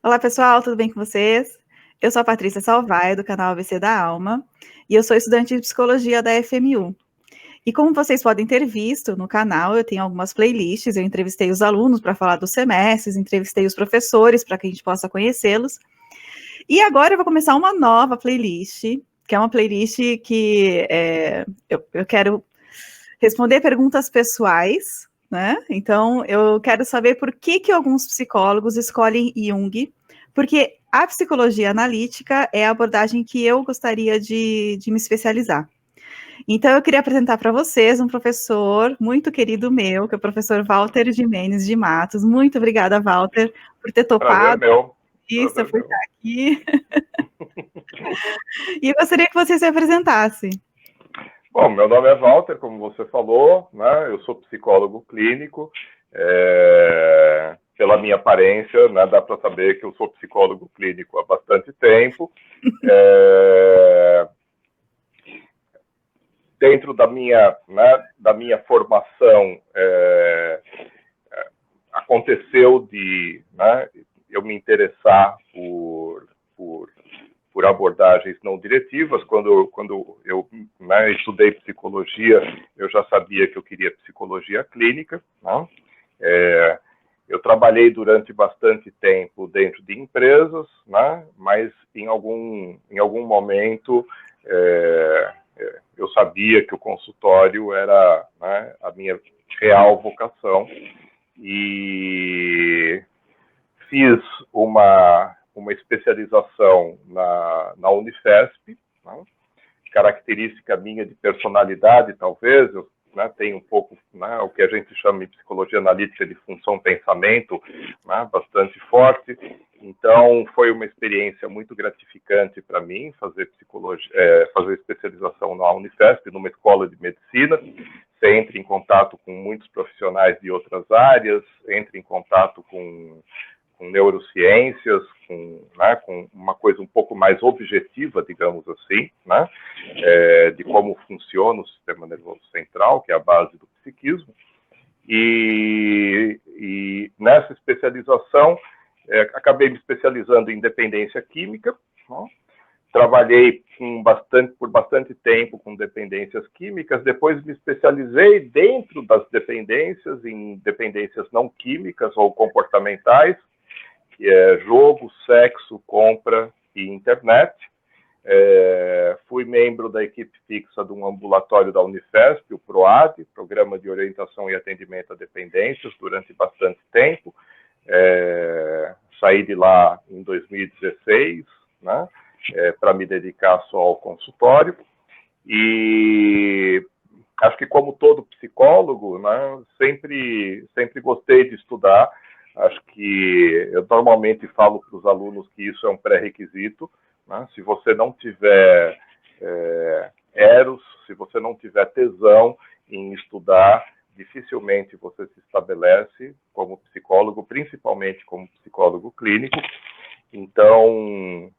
Olá, pessoal, tudo bem com vocês? Eu sou a Patrícia Salvai, do canal ABC da Alma, e eu sou estudante de psicologia da FMU. E como vocês podem ter visto no canal, eu tenho algumas playlists, eu entrevistei os alunos para falar dos semestres, entrevistei os professores para que a gente possa conhecê-los. E agora eu vou começar uma nova playlist, que é uma playlist que eu quero responder perguntas pessoais, né? Então, eu quero saber por que alguns psicólogos escolhem Jung, porque a psicologia analítica é a abordagem que eu gostaria de me especializar. Então, eu queria apresentar para vocês um professor muito querido meu, que é o professor Walter Gimenez de Matos. Muito obrigada, Walter, por ter topado. Prazer meu. Isso, por estar aqui. E eu gostaria que você se apresentasse. Bom, meu nome é Walter, como você falou, né? Eu sou psicólogo clínico. Pela minha aparência, né, dá para saber que eu sou psicólogo clínico há bastante tempo. Dentro da minha formação, aconteceu de eu me interessar por abordagens não diretivas. Quando eu estudei psicologia, eu já sabia que eu queria psicologia clínica. Né? Eu trabalhei durante bastante tempo dentro de empresas, né? Mas em algum momento eu sabia que o consultório era, né, a minha real vocação, e fiz uma especialização na Unifesp, né? Característica minha de personalidade, talvez, eu tenho um pouco, né, o que a gente chama em psicologia analítica de função-pensamento, né, bastante forte. Então, foi uma experiência muito gratificante para mim fazer especialização na Unifesp, numa escola de medicina. Você entra em contato com muitos profissionais de outras áreas, entra em contato com neurociências, com uma coisa um pouco mais objetiva, digamos assim, né? De como funciona o sistema nervoso central, que é a base do psiquismo. E nessa especialização, acabei me especializando em dependência química, né? Trabalhei por bastante tempo com dependências químicas, depois me especializei dentro das dependências, em dependências não químicas ou comportamentais, que é jogo, sexo, compra e internet. Fui membro da equipe fixa de um ambulatório da Unifesp, o PROAD, Programa de Orientação e Atendimento a Dependências, durante bastante tempo. Saí de lá em 2016, né, para me dedicar só ao consultório. E acho que, como todo psicólogo, né, sempre gostei de estudar. Acho que eu normalmente falo para os alunos que isso é um pré-requisito, né? Se você não tiver eros, se você não tiver tesão em estudar, dificilmente você se estabelece como psicólogo, principalmente como psicólogo clínico. Então,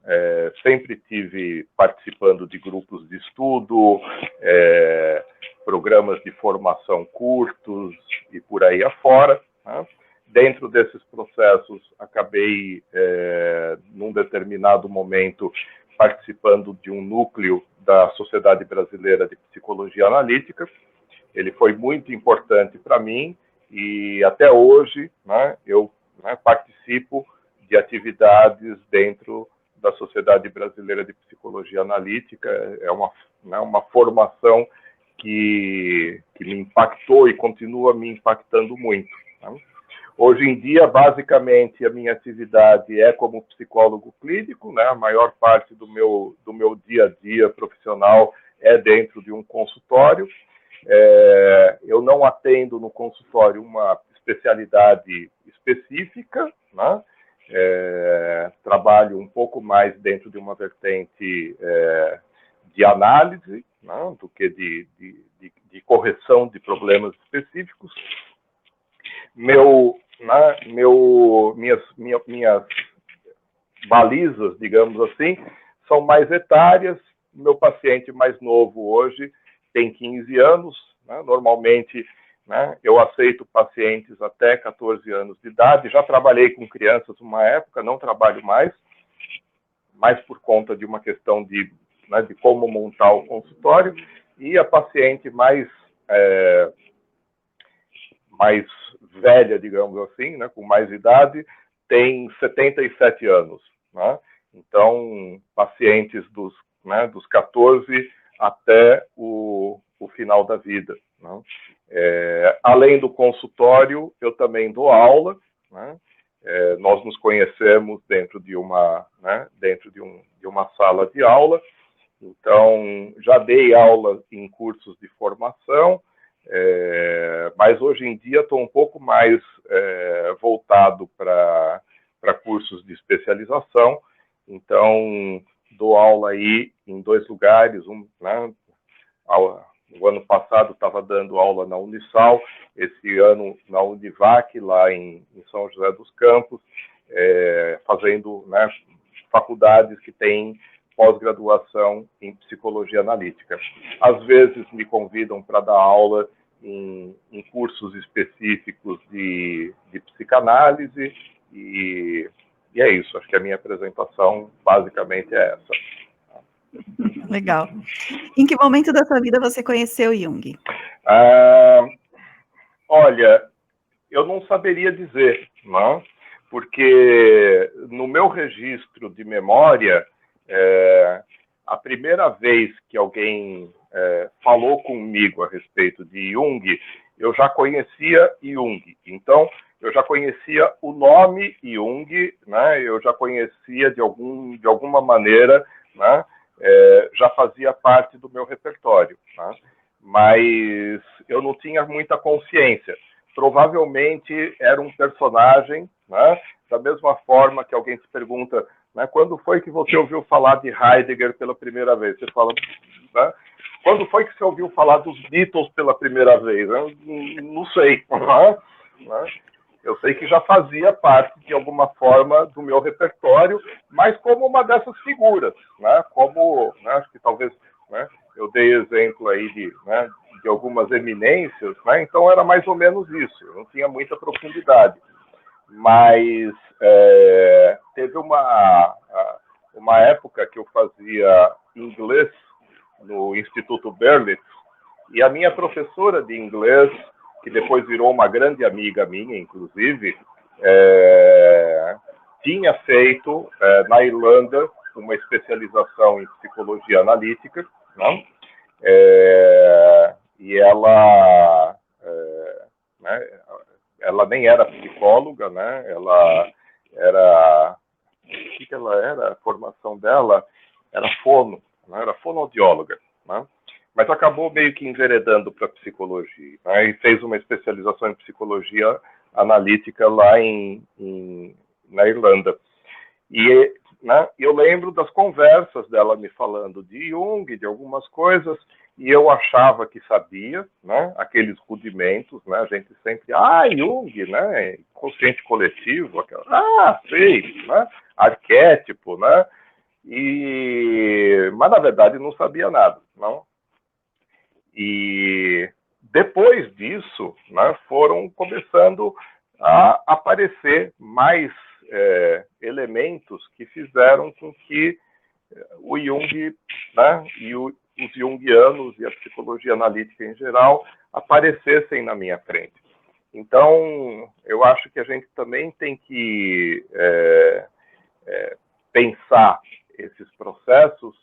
sempre tive participando de grupos de estudo, programas de formação curtos e por aí afora, né? Dentro desses processos, acabei, num determinado momento, participando de um núcleo da Sociedade Brasileira de Psicologia Analítica. Ele foi muito importante para mim e, até hoje, né, eu participo de atividades dentro da Sociedade Brasileira de Psicologia Analítica. É uma formação que me impactou e continua me impactando muito, né? Hoje em dia, basicamente, a minha atividade é como psicólogo clínico, né? A maior parte do meu dia a dia profissional é dentro de um consultório. Eu não atendo no consultório uma especialidade específica, né? Trabalho um pouco mais dentro de uma vertente de análise, né, do que de correção de problemas específicos. Minhas balizas, digamos assim, são mais etárias. Meu paciente mais novo hoje tem 15 anos, né? Normalmente né? Eu aceito pacientes até 14 anos de idade, já trabalhei com crianças uma época, não trabalho mais por conta de uma questão de, né, de como montar o consultório, e a paciente mais velha, digamos assim, né, com mais idade, tem 77 anos. Né? Então, pacientes dos 14 até o final da vida. Né? Além do consultório, eu também dou aula. Né? Nós nos conhecemos dentro de uma sala de aula. Então, já dei aula em cursos de formação, mas hoje em dia estou um pouco mais voltado para cursos de especialização. Então, dou aula aí em 2 lugares. No ano passado estava dando aula na Unisal, esse ano na Univac, lá em São José dos Campos, fazendo, né, faculdades que têm pós-graduação em psicologia analítica. Às vezes me convidam para dar aula em cursos específicos de psicanálise, e é isso. Acho que a minha apresentação basicamente é essa. Legal. Em que momento da sua vida você conheceu Jung? Olha, eu não saberia dizer, não? Porque no meu registro de memória, a primeira vez que alguém falou comigo a respeito de Jung, eu já conhecia Jung. Então, eu já conhecia o nome Jung, né? Eu já conhecia de alguma maneira, né? Já fazia parte do meu repertório. Né? Mas eu não tinha muita consciência. Provavelmente era um personagem, né? Da mesma forma que alguém se pergunta, né, quando foi que você ouviu falar de Heidegger pela primeira vez? Você fala, né? Quando foi que você ouviu falar dos Beatles pela primeira vez? Eu não sei. Né? Eu sei que já fazia parte, de alguma forma, do meu repertório, mas como uma dessas figuras. Né? Como, né, acho que talvez, né, eu dei exemplo aí de algumas eminências, né? Então era mais ou menos isso. Eu não tinha muita profundidade. Mas teve uma época que eu fazia inglês no Instituto Berlitz, e a minha professora de inglês, que depois virou uma grande amiga minha, inclusive, tinha feito na Irlanda uma especialização em psicologia analítica, né? E ela, né, ela nem era psicóloga, né? Ela era... O que ela era? A formação dela era fono, né? Era fonoaudióloga, né? Mas acabou meio que enveredando para psicologia, né? E fez uma especialização em psicologia analítica lá na Irlanda. E, né, eu lembro das conversas dela me falando de Jung, de algumas coisas, e eu achava que sabia, né, aqueles rudimentos, né, a gente sempre, Jung, né, consciente coletivo, sei, né, arquétipo, né, mas na verdade não sabia nada, não. E depois disso, né, foram começando a aparecer mais elementos que fizeram com que o Jung, né, e os jungianos e a psicologia analítica em geral aparecessem na minha frente. Então, eu acho que a gente também tem que pensar esses processos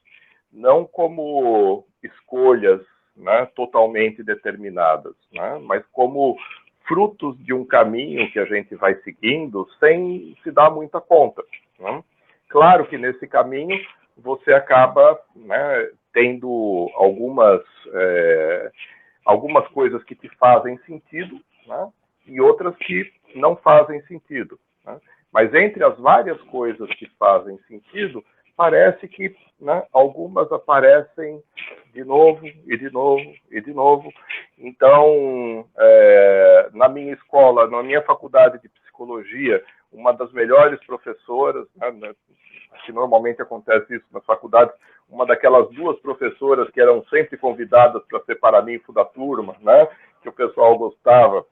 não como escolhas, né, totalmente determinadas, né, mas como frutos de um caminho que a gente vai seguindo sem se dar muita conta. Né? Claro que nesse caminho você acaba, né, tendo algumas coisas que te fazem sentido, né, e outras que não fazem sentido. Né? Mas entre as várias coisas que fazem sentido, parece que, né, algumas aparecem de novo e de novo e de novo. Então, na minha escola, na minha faculdade de psicologia, uma das melhores professoras, né, que normalmente acontece isso nas faculdades, uma daquelas 2 professoras que eram sempre convidadas para ser paraninfo da turma, né, que o pessoal gostava,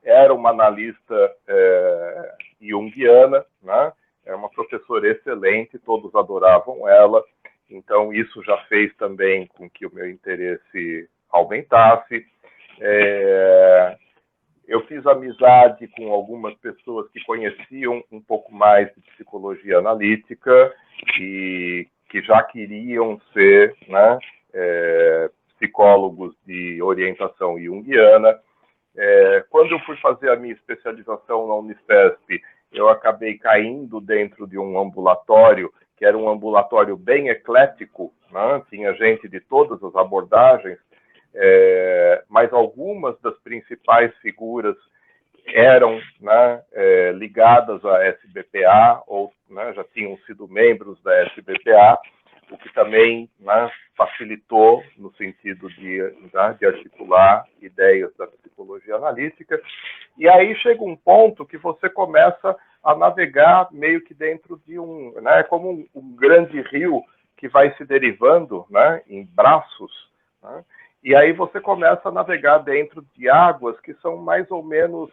era uma analista junguiana, né? Era uma professora excelente, todos adoravam ela, então isso já fez também com que o meu interesse aumentasse. Eu fiz amizade com algumas pessoas que conheciam um pouco mais de psicologia analítica e que já queriam ser, né, psicólogos de orientação junguiana. Quando eu fui fazer a minha especialização na Unifesp, eu acabei caindo dentro de um ambulatório, que era um ambulatório bem eclético, né? Tinha gente de todas as abordagens, mas algumas das principais figuras eram, né, ligadas à SBPA, ou, né, já tinham sido membros da SBPA, o que também, né, facilitou no sentido de articular ideias da psicologia analítica. E aí chega um ponto que você começa a navegar meio que dentro de né, como um grande rio que vai se derivando, né, em braços, né, e aí você começa a navegar dentro de águas que são mais ou menos,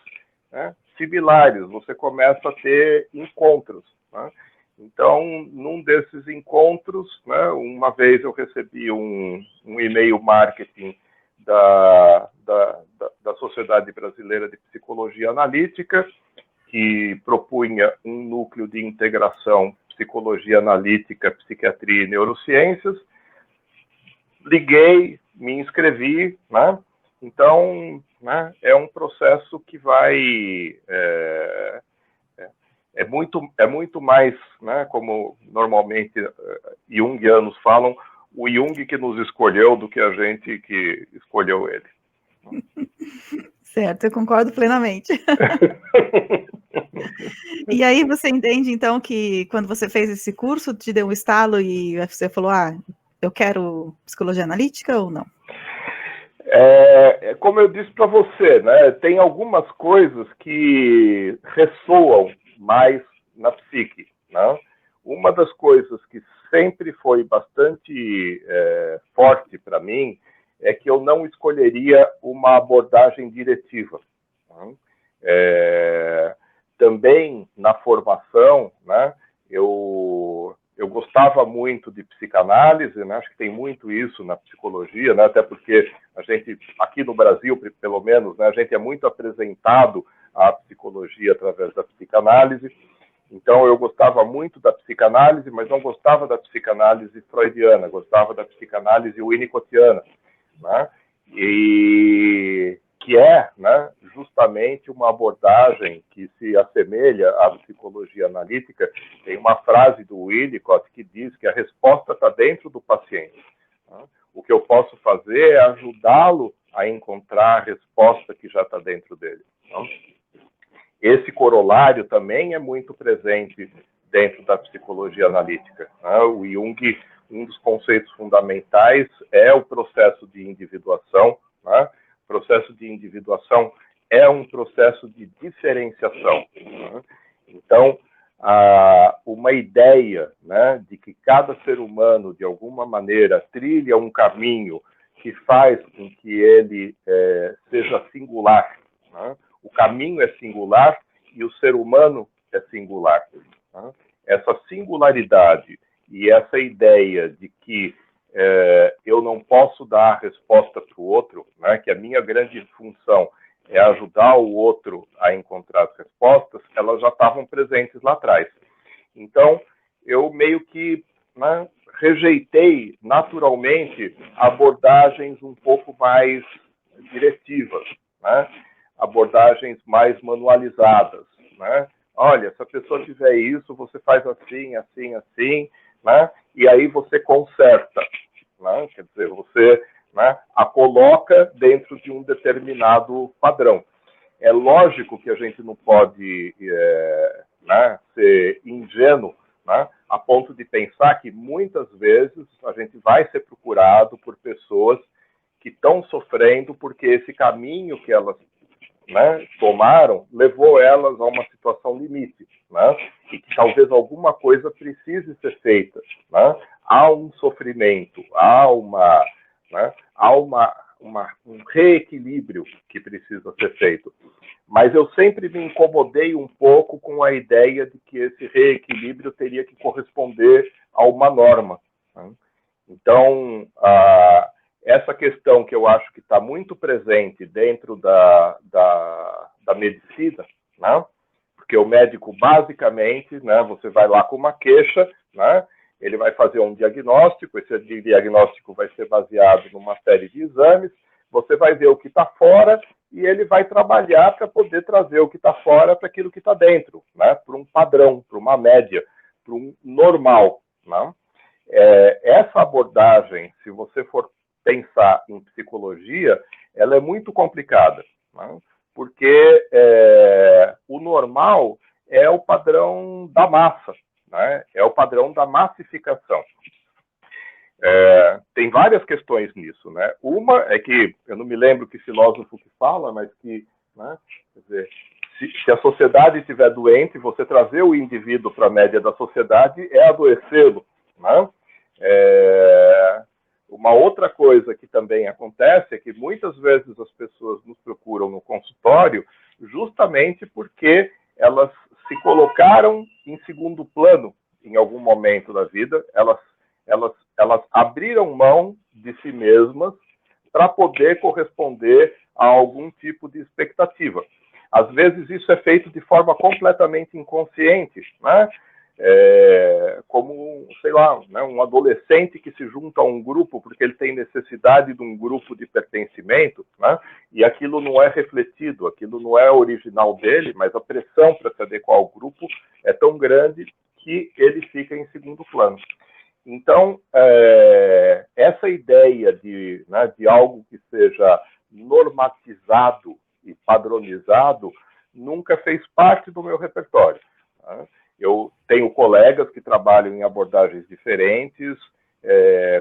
né, similares, você começa a ter encontros, né? Então, num desses encontros, né, uma vez eu recebi um e-mail marketing da Sociedade Brasileira de Psicologia Analítica, que propunha um núcleo de integração psicologia analítica, psiquiatria e neurociências. Liguei, me inscrevi, né? Então, né, é um processo que vai... É muito mais, né, como normalmente junguianos falam, o Jung que nos escolheu do que a gente que escolheu ele. Certo, eu concordo plenamente. E aí você entende, então, que quando você fez esse curso, te deu um estalo e você falou, eu quero psicologia analítica ou não? Como eu disse para você, né, tem algumas coisas que ressoam mais na psique, né? Uma das coisas que sempre foi bastante forte para mim é que eu não escolheria uma abordagem diretiva, né? Também na formação, né, eu gostava muito de psicanálise, né? Acho que tem muito isso na psicologia, né? Até porque a gente, aqui no Brasil, pelo menos, né, a gente é muito apresentado à psicologia através da psicanálise. Então, eu gostava muito da psicanálise, mas não gostava da psicanálise freudiana, gostava da psicanálise winnicottiana, né? E que é, né, justamente uma abordagem que se assemelha à psicologia analítica. Tem uma frase do Winnicott que diz que a resposta está dentro do paciente, né? O que eu posso fazer é ajudá-lo a encontrar a resposta que já está dentro dele, né? Esse corolário também é muito presente dentro da psicologia analítica, né? O Jung, um dos conceitos fundamentais é o processo de individuação, né? O processo de individuação é um processo de diferenciação, né? Então, uma ideia, né, de que cada ser humano, de alguma maneira, trilha um caminho que faz com que ele seja singular, né? O caminho é singular e o ser humano é singular, né? Essa singularidade e essa ideia de que eu não posso dar a resposta para o outro, né, que a minha grande função é ajudar o outro a encontrar as respostas, elas já estavam presentes lá atrás. Então, eu meio que, né, rejeitei naturalmente abordagens um pouco mais diretivas, né? Abordagens mais manualizadas, né? Olha, se a pessoa fizer isso, você faz assim, assim, assim, né? E aí você conserta, né? Quer dizer, você, né, a coloca dentro de um determinado padrão. É lógico que a gente não pode né, ser ingênuo, né, a ponto de pensar que muitas vezes a gente vai ser procurado por pessoas que estão sofrendo porque esse caminho que elas, né, tomaram levou elas a uma situação limite, né, e que talvez alguma coisa precise ser feita, né? Há um sofrimento, há um reequilíbrio que precisa ser feito. Mas eu sempre me incomodei um pouco com a ideia de que esse reequilíbrio teria que corresponder a uma norma, né? Então, essa questão que eu acho que está muito presente dentro da medicina, né? Porque o médico, basicamente, né, você vai lá com uma queixa, né, ele vai fazer um diagnóstico, esse diagnóstico vai ser baseado numa série de exames, você vai ver o que está fora e ele vai trabalhar para poder trazer o que está fora para aquilo que está dentro, né, para um padrão, para uma média, para um normal, né? Essa abordagem, se você for pensar em psicologia, ela é muito complicada, né? Porque o normal é o padrão da massa, né? É o padrão da massificação. Tem várias questões nisso, né? Uma é que, eu não me lembro que filósofo que fala, mas que, né, quer dizer, se a sociedade estiver doente, você trazer o indivíduo para a média da sociedade é adoecê-lo, né? Uma outra coisa que também acontece é que muitas vezes as pessoas nos procuram no consultório justamente porque elas se colocaram em segundo plano em algum momento da vida, elas abriram mão de si mesmas para poder corresponder a algum tipo de expectativa. Às vezes isso é feito de forma completamente inconsciente, né? Como, sei lá, né, um adolescente que se junta a um grupo porque ele tem necessidade de um grupo de pertencimento, né, e aquilo não é refletido, aquilo não é original dele, mas a pressão para se adequar ao grupo é tão grande que ele fica em segundo plano. Então, essa ideia de algo que seja normatizado e padronizado nunca fez parte do meu repertório, né? Eu tenho colegas que trabalham em abordagens diferentes.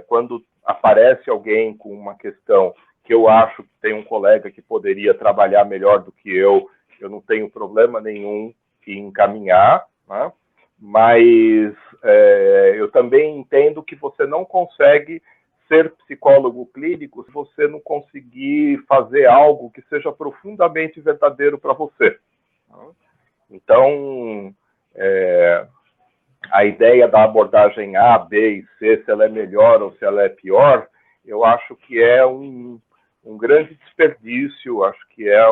Quando aparece alguém com uma questão que eu acho que tem um colega que poderia trabalhar melhor do que eu não tenho problema nenhum em encaminhar, né? Mas eu também entendo que você não consegue ser psicólogo clínico se você não conseguir fazer algo que seja profundamente verdadeiro para você. Então, a ideia da abordagem A, B e C, se ela é melhor ou se ela é pior, eu acho que é um grande desperdício, acho que é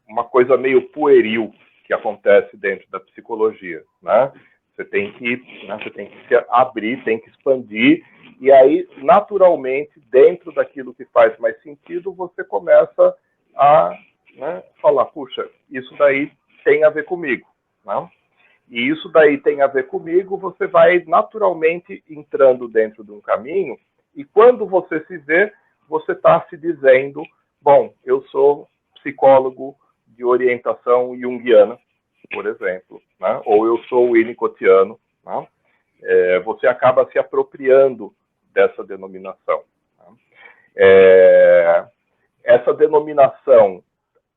uma coisa meio pueril que acontece dentro da psicologia, né? Você tem que se abrir, tem que expandir, e aí, naturalmente, dentro daquilo que faz mais sentido, você começa a, né, falar, puxa, isso daí tem a ver comigo, né? E isso daí tem a ver comigo, você vai naturalmente entrando dentro de um caminho, e quando você se vê, você está se dizendo, bom, eu sou psicólogo de orientação junguiana, por exemplo, né? Ou eu sou winnicottiano, né? Você acaba se apropriando dessa denominação, né? Essa denominação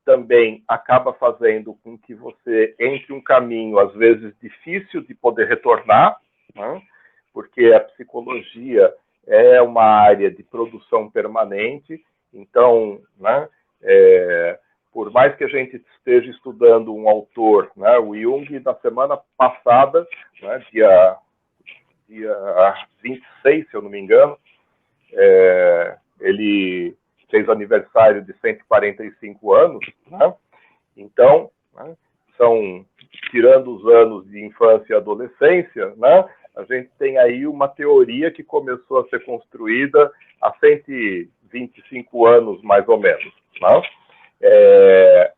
também acaba fazendo com que você entre um caminho, às vezes, difícil de poder retornar, né? Porque a psicologia é uma área de produção permanente, então, né, por mais que a gente esteja estudando um autor, né, o Jung, na semana passada, né, dia 26, se eu não me engano, ele fez aniversário de 145 anos, né? Então, né, tirando os anos de infância e adolescência, né, a gente tem aí uma teoria que começou a ser construída há 125 anos, mais ou menos, né?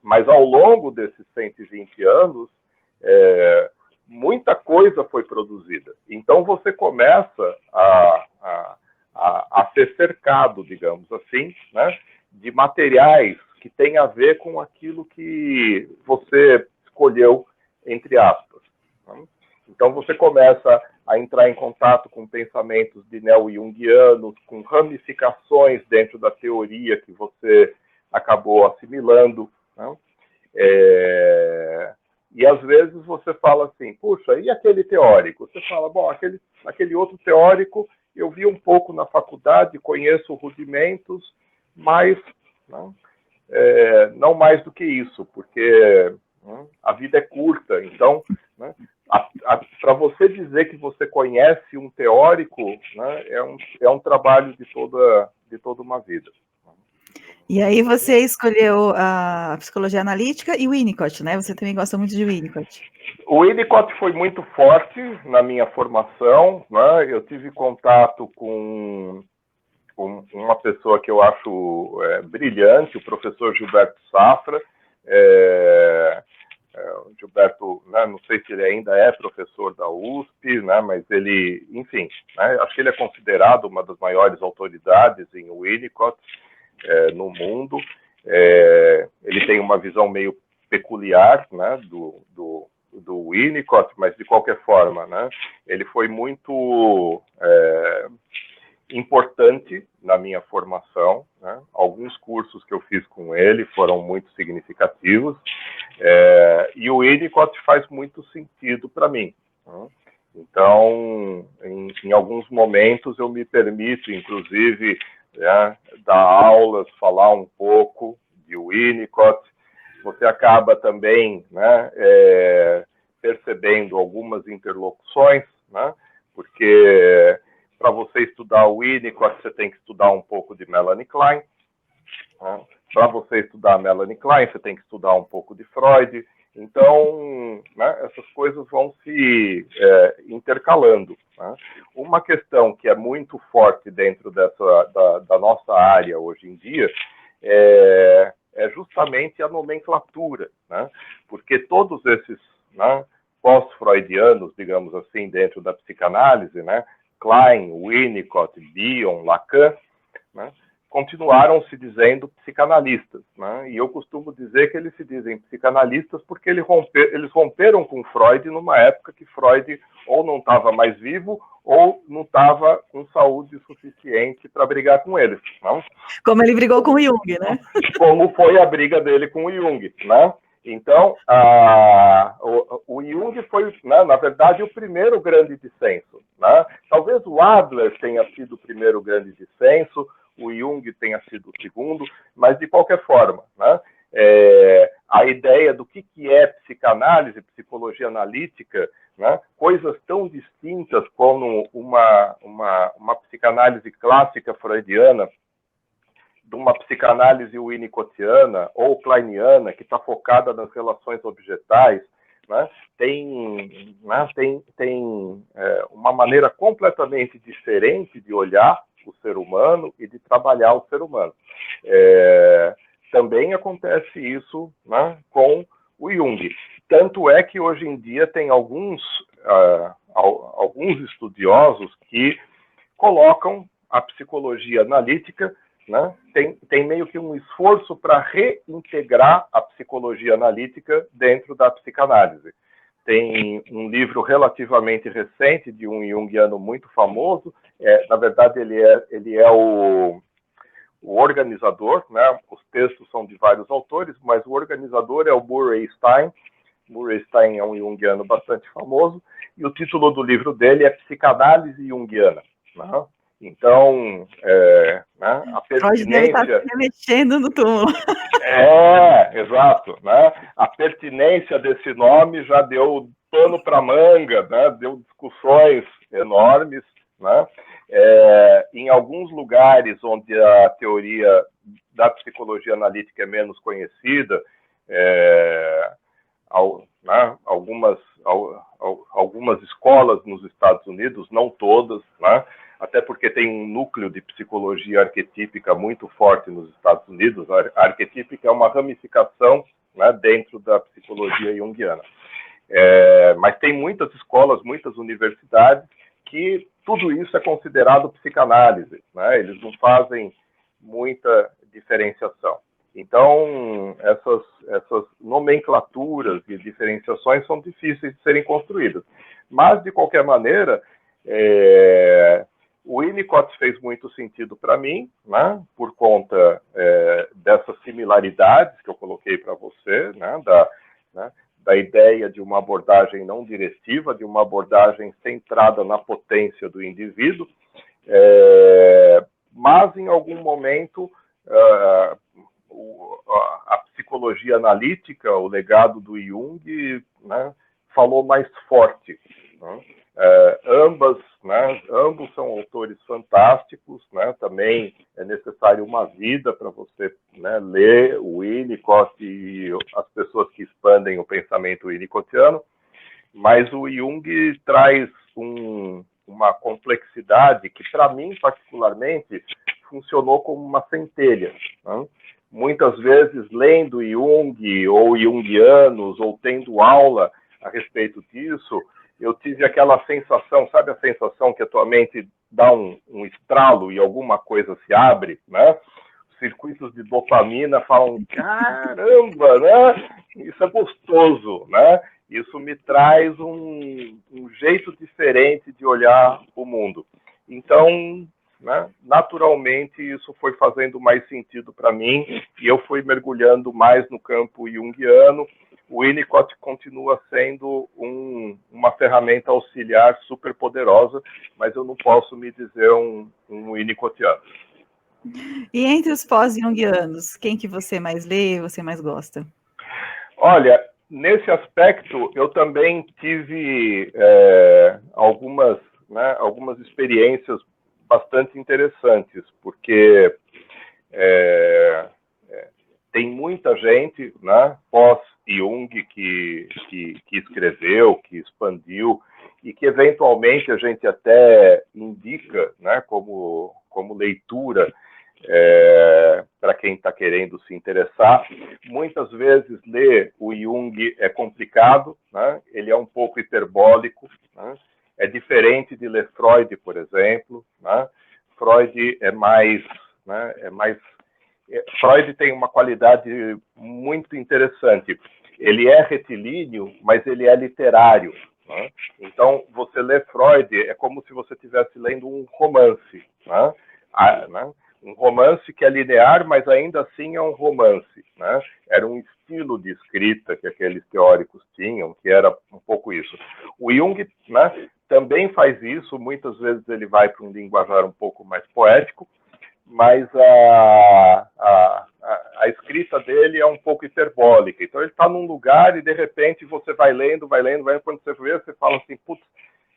Mas ao longo desses 120 anos, muita coisa foi produzida. Então você começa a ser cercado, digamos assim, né, de materiais que têm a ver com aquilo que você escolheu, entre aspas, né? Então você começa a entrar em contato com pensamentos de neo-jungianos, com ramificações dentro da teoria que você acabou assimilando, né? E às vezes você fala assim, puxa, e aquele teórico? Você fala, bom, aquele outro teórico eu vi um pouco na faculdade, conheço rudimentos, mas não mais do que isso, porque a vida é curta. Então, né, para você dizer que você conhece um teórico, né, é um trabalho de toda uma vida. E aí você escolheu a psicologia analítica e o Winnicott, né? Você também gosta muito de Winnicott. O Winnicott foi muito forte na minha formação, né? Eu tive contato com uma pessoa que eu acho brilhante, o professor Gilberto Safra. Gilberto, né, não sei se ele ainda é professor da USP, né, mas ele, enfim, né, acho que ele é considerado uma das maiores autoridades em Winnicott no mundo. Ele tem uma visão meio peculiar, né, do Winnicott, mas de qualquer forma, né, ele foi muito importante na minha formação, né? Alguns cursos que eu fiz com ele foram muito significativos, e o Winnicott faz muito sentido para mim, né? Então, em alguns momentos eu me permito, inclusive, dar aulas, falar um pouco de Winnicott. Você acaba também, né, percebendo algumas interlocuções, né, porque para você estudar o Winnicott, você tem que estudar um pouco de Melanie Klein. Né? Para você estudar Melanie Klein, você tem que estudar um pouco de Freud. Então, né, essas coisas vão se intercalando. Né? Uma questão que é muito forte dentro da nossa área hoje em dia é justamente a nomenclatura. Né? Porque todos esses, né, pós-freudianos, digamos assim, dentro da psicanálise, né, Klein, Winnicott, Bion, Lacan, né, continuaram se dizendo psicanalistas. Né, e eu costumo dizer que eles se dizem psicanalistas porque eles romperam com Freud numa época que Freud ou não estava mais vivo ou não estava com saúde suficiente para brigar com eles. Não? Como ele brigou com o Jung, né? Como foi a briga dele com o Jung, né? Então, o Jung foi, né, na verdade, o primeiro grande dissenso. Né? Talvez o Adler tenha sido o primeiro grande dissenso, o Jung tenha sido o segundo, mas, de qualquer forma, né, a ideia do que é psicanálise, psicologia analítica, né, coisas tão distintas como uma psicanálise clássica freudiana, de uma psicanálise winnicottiana ou kleiniana, que está focada nas relações objetais, né, tem uma maneira completamente diferente de olhar o ser humano e de trabalhar o ser humano. Também acontece isso, né, com o Jung. Tanto é que hoje em dia tem alguns estudiosos que colocam a psicologia analítica, né, tem meio que um esforço para reintegrar a psicologia analítica dentro da psicanálise. Tem um livro relativamente recente de um junguiano muito famoso, na verdade ele é o organizador, né, os textos são de vários autores, mas o organizador é o Murray Stein. Murray Stein é um junguiano bastante famoso, e o título do livro dele é Psicanálise Junguiana. Né? Então, né, a pertinência... Freud deve estar se remexendo no túmulo. Exato. Né? A pertinência desse nome já deu pano para manga, né? Deu discussões enormes. Né? Em alguns lugares onde a teoria da psicologia analítica é menos conhecida, algumas escolas nos Estados Unidos, não todas, né? Até porque tem um núcleo de psicologia arquetípica muito forte nos Estados Unidos. A arquetípica é uma ramificação, né, dentro da psicologia junguiana. Mas tem muitas escolas, muitas universidades que tudo isso é considerado psicanálise, né? Eles não fazem muita diferenciação. Então, essas nomenclaturas e diferenciações são difíceis de serem construídas. Mas, de qualquer maneira, o Winnicott fez muito sentido para mim, né, por conta dessas similaridades que eu coloquei para você, né, da ideia de uma abordagem não diretiva, de uma abordagem centrada na potência do indivíduo, mas em algum momento a psicologia analítica, o legado do Jung, né, falou mais forte. Né? Ambos são autores fantásticos, né? Também é necessário uma vida para você, né, ler o Winnicott e as pessoas que expandem o pensamento winnicottiano, mas o Jung traz uma complexidade que, para mim, particularmente, funcionou como uma centelha. Né? Muitas vezes, lendo Jung ou junguianos, ou tendo aula a respeito disso, eu tive aquela sensação, sabe a sensação que a tua mente dá um estralo e alguma coisa se abre, né? Os circuitos de dopamina falam, caramba, né? Isso é gostoso, né? Isso me traz um jeito diferente de olhar o mundo. Então, né, naturalmente, isso foi fazendo mais sentido para mim e eu fui mergulhando mais no campo junguiano. O Winnicott continua sendo uma ferramenta auxiliar super poderosa, mas eu não posso me dizer um winnicottiano. E entre os pós-junguianos, quem que você mais lê, você mais gosta? Olha, nesse aspecto, eu também tive algumas experiências bastante interessantes, porque tem muita gente, né, pós-Jung que escreveu, que expandiu, e que eventualmente a gente até indica, né, como leitura para quem está querendo se interessar. Muitas vezes ler o Jung é complicado, né? Ele é um pouco hiperbólico, né? É diferente de ler Freud, por exemplo, né? Freud é mais, né? Freud tem uma qualidade muito interessante. Ele é retilíneo, mas ele é literário. Né? Então, você lê Freud é como se você estivesse lendo um romance. Né? Um romance que é linear, mas ainda assim é um romance. Né? Era um estilo de escrita que aqueles teóricos tinham, que era um pouco isso. O Jung, né, também faz isso, muitas vezes ele vai para um linguajar um pouco mais poético, mas a escrita dele é um pouco hiperbólica. Então ele está num lugar e de repente você vai lendo, quando você vê, você fala assim, putz,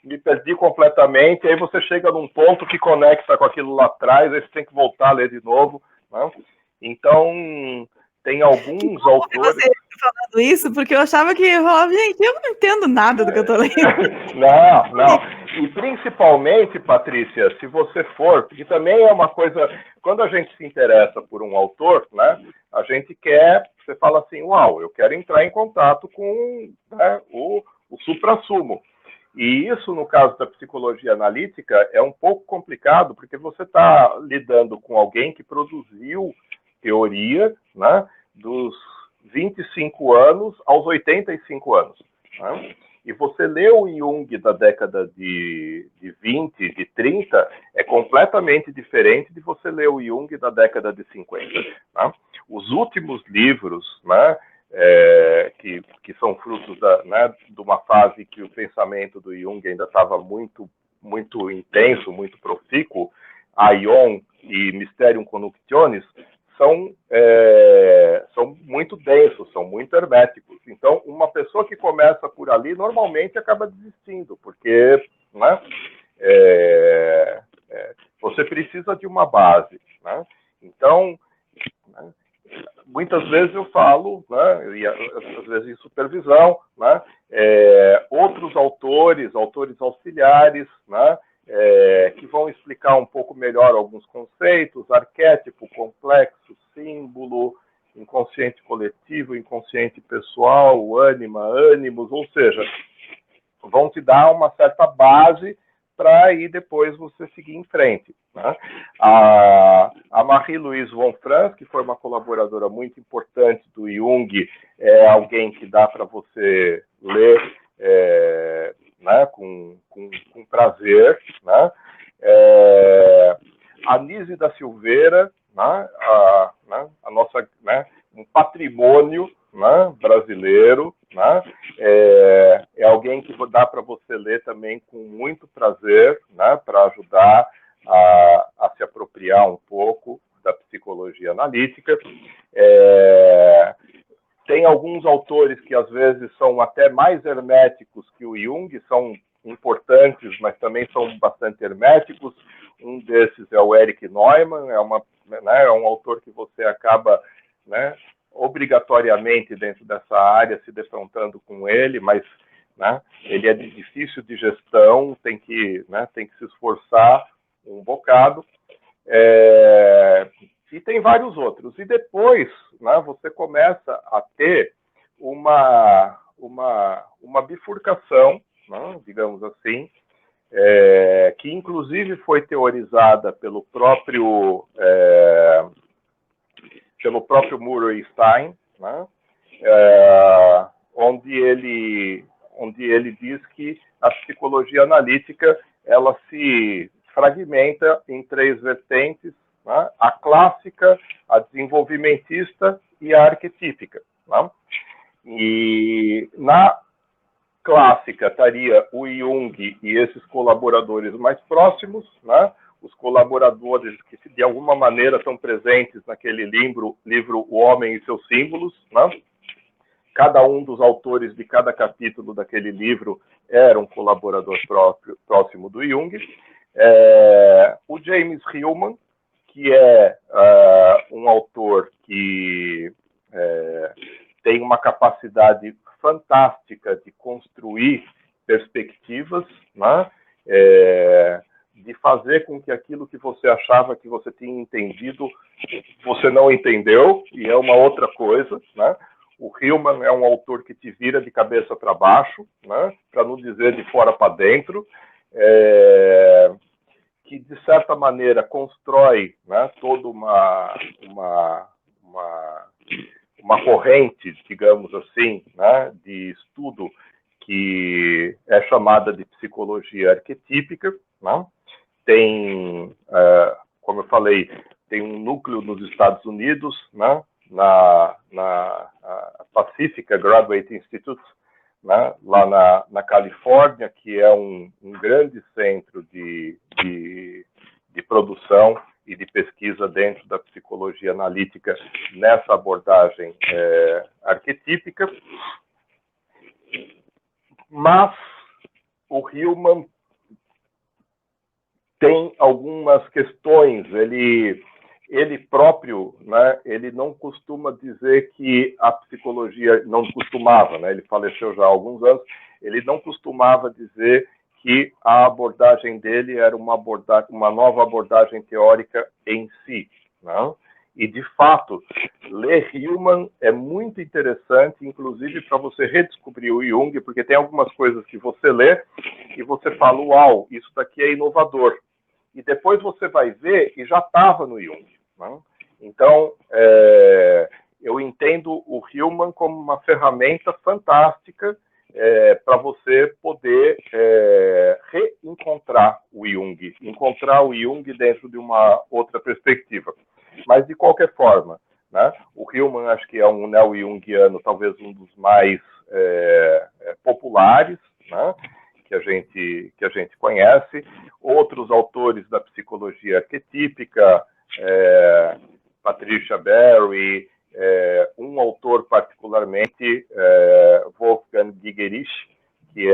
me perdi completamente, aí você chega num ponto que conecta com aquilo lá atrás, aí você tem que voltar a ler de novo. Né? Então, tem alguns autores... Você falando isso, porque eu achava que eu falava, gente, eu não entendo nada do que eu estou lendo. Não. E principalmente, Patrícia, se você for, porque também é uma coisa, quando a gente se interessa por um autor, né, a gente quer, você fala assim, uau, eu quero entrar em contato com, né, o suprassumo. E isso, no caso da psicologia analítica, é um pouco complicado, porque você está lidando com alguém que produziu teoria, né, dos 25 anos aos 85 anos. Né? E você lê o Jung da década de 20, de 30, é completamente diferente de você ler o Jung da década de 50. Né? Os últimos livros, né, que são frutos de uma fase que o pensamento do Jung ainda estava muito, muito intenso, muito profícuo, Aion e Mysterium Connectionis, são muito densos, são muito herméticos. Então, uma pessoa que começa por ali, normalmente acaba desistindo, porque, né, você precisa de uma base. Né? Então, né, muitas vezes eu falo, né, e às vezes em supervisão, né, outros autores auxiliares, né, que vão explicar um pouco melhor alguns conceitos, arquétipo, complexo, símbolo, inconsciente coletivo, inconsciente pessoal, ânima, ânimos, ou seja, vão te dar uma certa base para aí depois você seguir em frente. Né? A Marie-Louise von Franz, que foi uma colaboradora muito importante do Jung, é alguém que dá para você ler né, com prazer. Né? A Nise da Silveira, né, a nossa, né, um patrimônio, né, brasileiro, né? É alguém que dá para você ler também com muito prazer, né? Para ajudar a se apropriar um pouco da psicologia analítica. Tem alguns autores que às vezes são até mais herméticos que o Jung, são importantes, mas também são bastante herméticos. Um desses é o Erich Neumann, é um autor que você acaba, né, obrigatoriamente dentro dessa área se defrontando com ele, mas, né, ele é difícil de gestão, tem que se esforçar um bocado. E tem vários outros. E depois, né, você começa a ter uma bifurcação, né, digamos assim, que inclusive foi teorizada pelo próprio Murray Stein, né, onde ele diz que a psicologia analítica ela se fragmenta em 3 vertentes, né, a clássica, a desenvolvimentista e a arquetípica. Né? E na clássica estaria o Jung e esses colaboradores mais próximos, né? Os colaboradores que de alguma maneira estão presentes naquele livro O Homem e seus Símbolos, né? Cada um dos autores de cada capítulo daquele livro era um colaborador próximo do Jung. O James Hillman, que é um autor que tem uma capacidade fantástica de construir perspectivas, né? De fazer com que aquilo que você achava que você tinha entendido, você não entendeu, e é uma outra coisa, né? O Hillman é um autor que te vira de cabeça para baixo, né? Para não dizer de fora para dentro, que de certa maneira constrói, né, toda uma corrente, digamos assim, né, de estudo que é chamada de psicologia arquetípica, né? Tem, como eu falei, tem um núcleo nos Estados Unidos, né, na Pacifica Graduate Institute, né, lá na Califórnia, que é um grande centro de produção e de pesquisa dentro da psicologia analítica nessa abordagem arquetípica. Mas o Hillman tem algumas questões, ele próprio, né, ele não costuma dizer que a psicologia, não costumava, né, ele faleceu já há alguns anos, ele não costumava dizer que a abordagem dele era uma nova abordagem teórica em si. Né? E, de fato, ler Hillman é muito interessante, inclusive para você redescobrir o Jung, porque tem algumas coisas que você lê e você fala, uau, isso daqui é inovador. E depois você vai ver e já estava no Jung. Né? Então, eu entendo o Hillman como uma ferramenta fantástica para você poder reencontrar o Jung, encontrar o Jung dentro de uma outra perspectiva. Mas, de qualquer forma, né, o Hillman acho que é um neo-jungiano, talvez um dos mais populares, né, que a gente conhece. Outros autores da psicologia arquetípica, Patricia Berry, um autor particularmente, Wolfgang Gigerich, que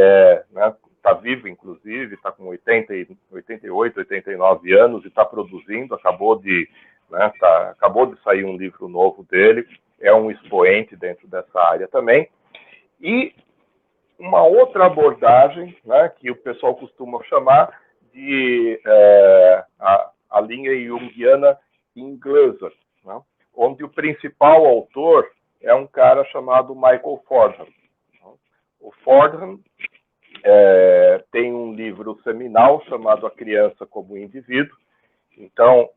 está vivo, inclusive, está com 88, 89 anos e está produzindo, acabou de sair um livro novo dele, é um expoente dentro dessa área também. E uma outra abordagem, né, que o pessoal costuma chamar de a linha junguiana inglesa, né, onde o principal autor é um cara chamado Michael Fordham. O Fordham tem um livro seminal chamado A Criança como Indivíduo. Então,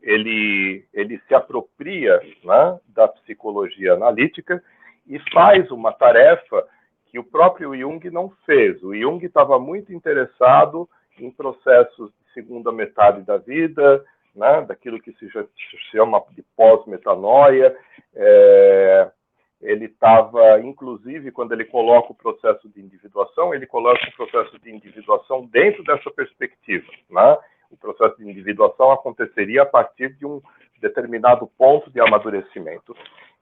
ele se apropria, né, da psicologia analítica e faz uma tarefa que o próprio Jung não fez. O Jung estava muito interessado em processos de segunda metade da vida, né, daquilo que se chama de pós-metanoia, ele estava, inclusive, quando ele coloca o processo de individuação, ele coloca o processo de individuação dentro dessa perspectiva, né? O processo de individuação aconteceria a partir de um determinado ponto de amadurecimento.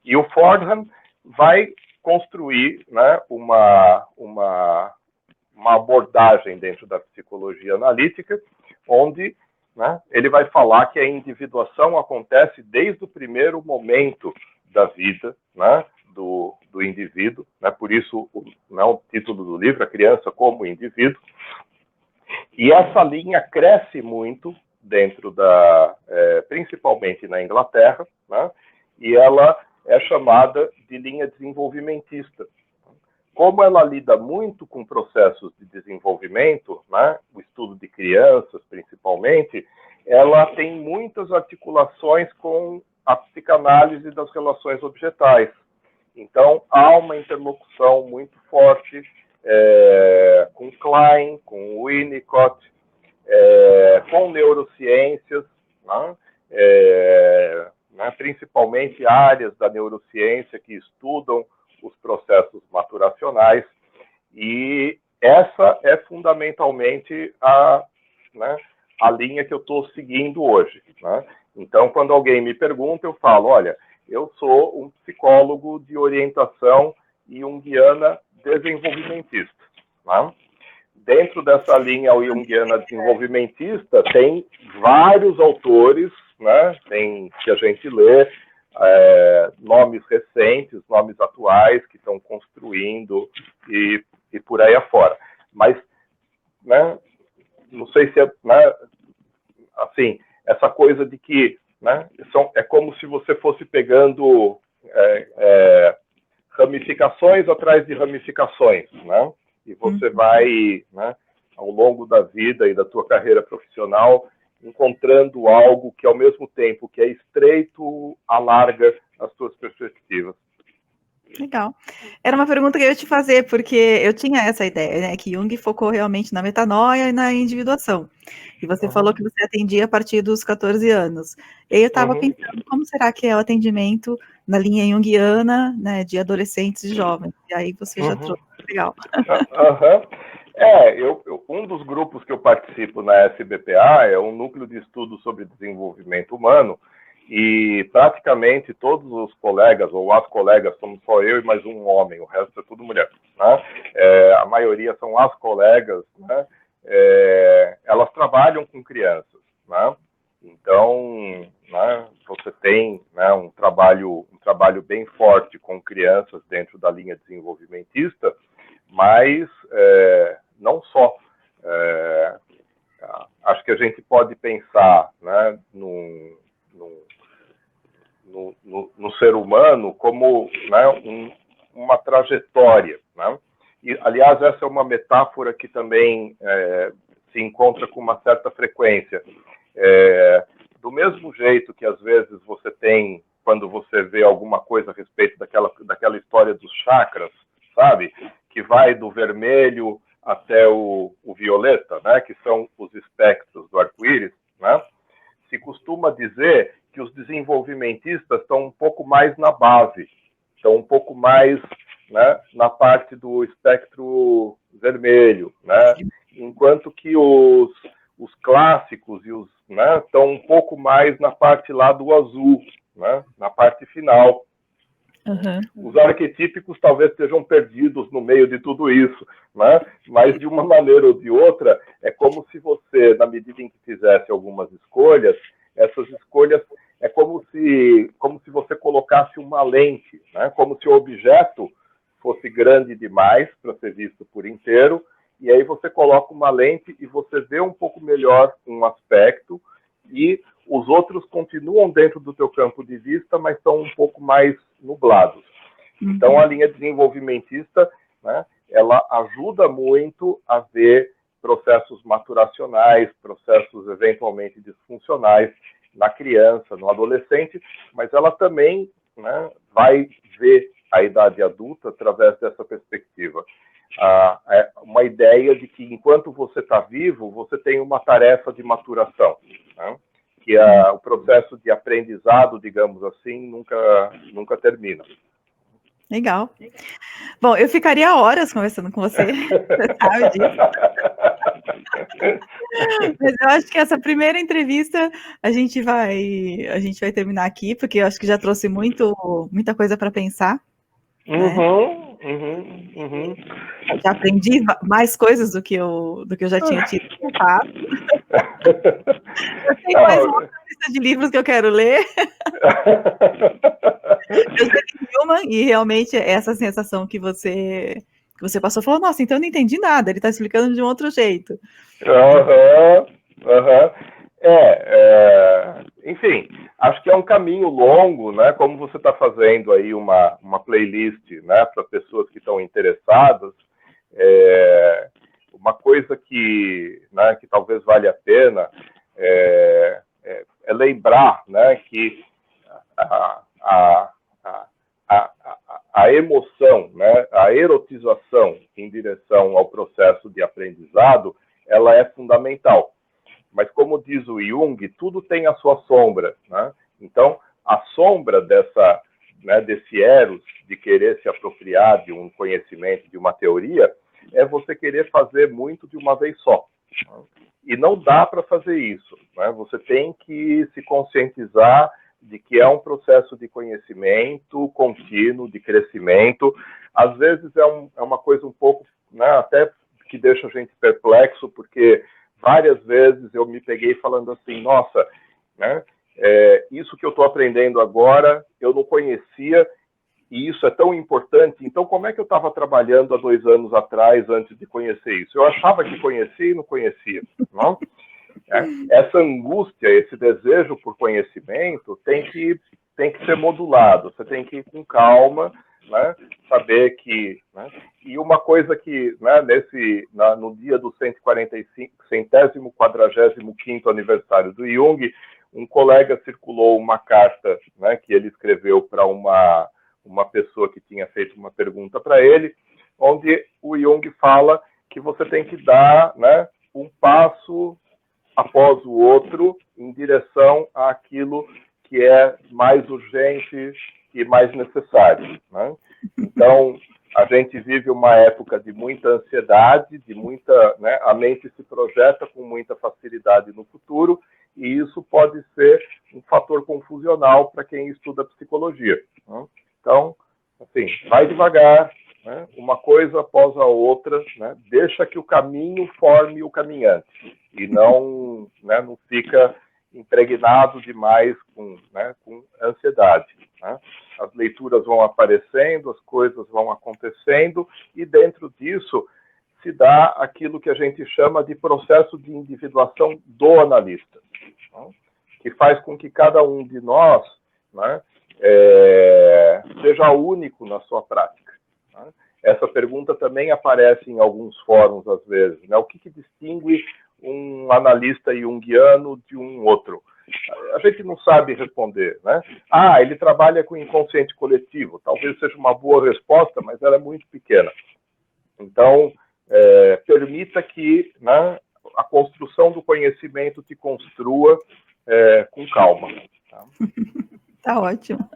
E o Fordham vai construir, né, uma abordagem dentro da psicologia analítica, onde, né, ele vai falar que a individuação acontece desde o primeiro momento da vida, né, do indivíduo, né, por isso o título do livro, A Criança como Indivíduo. E essa linha cresce muito dentro principalmente na Inglaterra, né, e ela é chamada de linha desenvolvimentista. Como ela lida muito com processos de desenvolvimento, né, o estudo de crianças principalmente, ela tem muitas articulações com a psicanálise das relações objetais. Então, há uma interlocução muito forte com Klein, com Winnicott, com neurociências, né, principalmente áreas da neurociência que estudam os processos maturacionais, e essa é fundamentalmente a linha que eu estou seguindo hoje, né? Então, quando alguém me pergunta, eu falo, olha, eu sou um psicólogo de orientação junguiana desenvolvimentista, né? Dentro dessa linha junguiana desenvolvimentista, tem vários autores, né, que a gente lê, nomes recentes, nomes atuais, que estão construindo e por aí afora. Mas, né, não sei se assim, essa coisa de que, né, é como se você fosse pegando ramificações atrás de ramificações, né? E você vai, né, ao longo da vida e da tua carreira profissional, encontrando algo que, ao mesmo tempo que é estreito, alarga as tuas perspectivas. Legal. Era uma pergunta que eu ia te fazer, porque eu tinha essa ideia, né, que Jung focou realmente na metanoia e na individuação. E você falou que você atendia a partir dos 14 anos. E aí eu estava pensando, como será que é o atendimento na linha junguiana, né, de adolescentes e jovens? E aí você já trouxe. Legal. Um dos grupos que eu participo na SBPA é um núcleo de estudo sobre desenvolvimento humano, e praticamente todos os colegas, ou as colegas, somos só eu e mais um homem, o resto é tudo mulher, né? A maioria são as colegas, né? Elas trabalham com crianças, né? Então, né, você tem, né, um trabalho bem forte com crianças dentro da linha desenvolvimentista, mas não só. Acho que a gente pode pensar, né, no ser humano como, né, uma trajetória, né? E, aliás, essa é uma metáfora que também se encontra com uma certa frequência. Do mesmo jeito que, às vezes, você tem, quando você vê alguma coisa a respeito daquela história dos chakras, sabe? Que vai do vermelho até o violeta, né? Que são os espectros do arco-íris, né? Se costuma dizer que os desenvolvimentistas estão um pouco mais na base, estão um pouco mais, né, na parte do espectro vermelho, né? Enquanto que os clássicos e os, né, estão um pouco mais na parte lá do azul, né, na parte final. Os arquetípicos talvez estejam perdidos no meio de tudo isso, né? Mas de uma maneira ou de outra, é como se você, na medida em que fizesse algumas escolhas, essas escolhas é como se você colocasse uma lente, né? Como se o objeto fosse grande demais para ser visto por inteiro, e aí você coloca uma lente e você vê um pouco melhor um aspecto, e os outros continuam dentro do teu campo de vista, mas estão um pouco mais nublados. Então, a linha desenvolvimentista, né, ela ajuda muito a ver processos maturacionais, processos eventualmente disfuncionais na criança, no adolescente, mas ela também, né, vai ver a idade adulta através dessa perspectiva. Uma ideia de que, enquanto você está vivo, você tem uma tarefa de maturação, né? Que o processo de aprendizado, digamos assim, nunca termina. Legal. Bom, eu ficaria horas conversando com você, você sabe disso. Mas eu acho que essa primeira entrevista a gente vai terminar aqui, porque eu acho que já trouxe muita coisa para pensar. Né? Já aprendi mais coisas do que eu já tinha tido no passado. Eu tenho mais uma lista de livros que eu quero ler. Eu já li uma, e realmente essa sensação que você passou, falou, nossa, então eu não entendi nada, ele está explicando de um outro jeito. Enfim, acho que é um caminho longo, né? Como você está fazendo aí uma playlist, né, para pessoas que estão interessadas. Uma coisa que talvez valha a pena é lembrar, né, que a emoção, né, a erotização em direção ao processo de aprendizado, ela é fundamental. Mas como diz o Jung, tudo tem a sua sombra, né? Então, a sombra desse eros de querer se apropriar de um conhecimento, de uma teoria, é você querer fazer muito de uma vez só. E não dá para fazer isso, né? Você tem que se conscientizar de que é um processo de conhecimento contínuo, de crescimento. Às vezes é uma coisa um pouco, né, até que deixa a gente perplexo, porque várias vezes eu me peguei falando assim, nossa, né, isso que eu estou aprendendo agora, eu não conhecia, e isso é tão importante, então como é que eu estava trabalhando há 2 anos atrás, antes de conhecer isso? Eu achava que conhecia e não conhecia, não? Essa angústia, esse desejo por conhecimento tem que ser modulado, você tem que ir com calma, né, saber que... Né, e uma coisa que, né, no dia do 145º aniversário do Jung, um colega circulou uma carta, né, que ele escreveu para uma pessoa que tinha feito uma pergunta para ele, onde o Jung fala que você tem que dar, né, um passo após o outro em direção àquilo que é mais urgente e mais necessário, né? Então, a gente vive uma época de muita ansiedade, né, a mente se projeta com muita facilidade no futuro, e isso pode ser um fator confusional para quem estuda psicologia, né? Então, assim, vai devagar, né, uma coisa após a outra, né, deixa que o caminho forme o caminhante, e não fica impregnado demais com ansiedade, né? As leituras vão aparecendo, as coisas vão acontecendo, e dentro disso se dá aquilo que a gente chama de processo de individuação do analista, né? Que faz com que cada um de nós, né, seja único na sua prática, né? Essa pergunta também aparece em alguns fóruns às vezes, né? O que distingue um analista junguiano de um outro? A gente não sabe responder, né? Ele trabalha com inconsciente coletivo. Talvez seja uma boa resposta, mas ela é muito pequena. Então, permita que, né, a construção do conhecimento te construa com calma. Tá ótimo.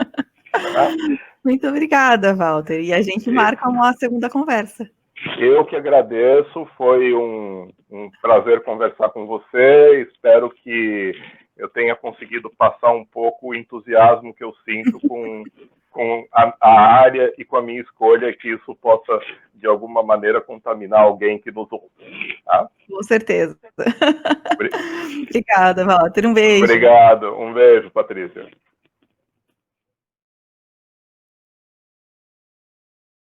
Muito obrigada, Walter. E a gente marca uma segunda conversa. Eu que agradeço, foi um prazer conversar com você, espero que eu tenha conseguido passar um pouco o entusiasmo que eu sinto com a área e com a minha escolha, que isso possa, de alguma maneira, contaminar alguém que nos ouve. Tá? Com certeza. Obrigada, Walter. Um beijo. Obrigado. Um beijo, Patrícia.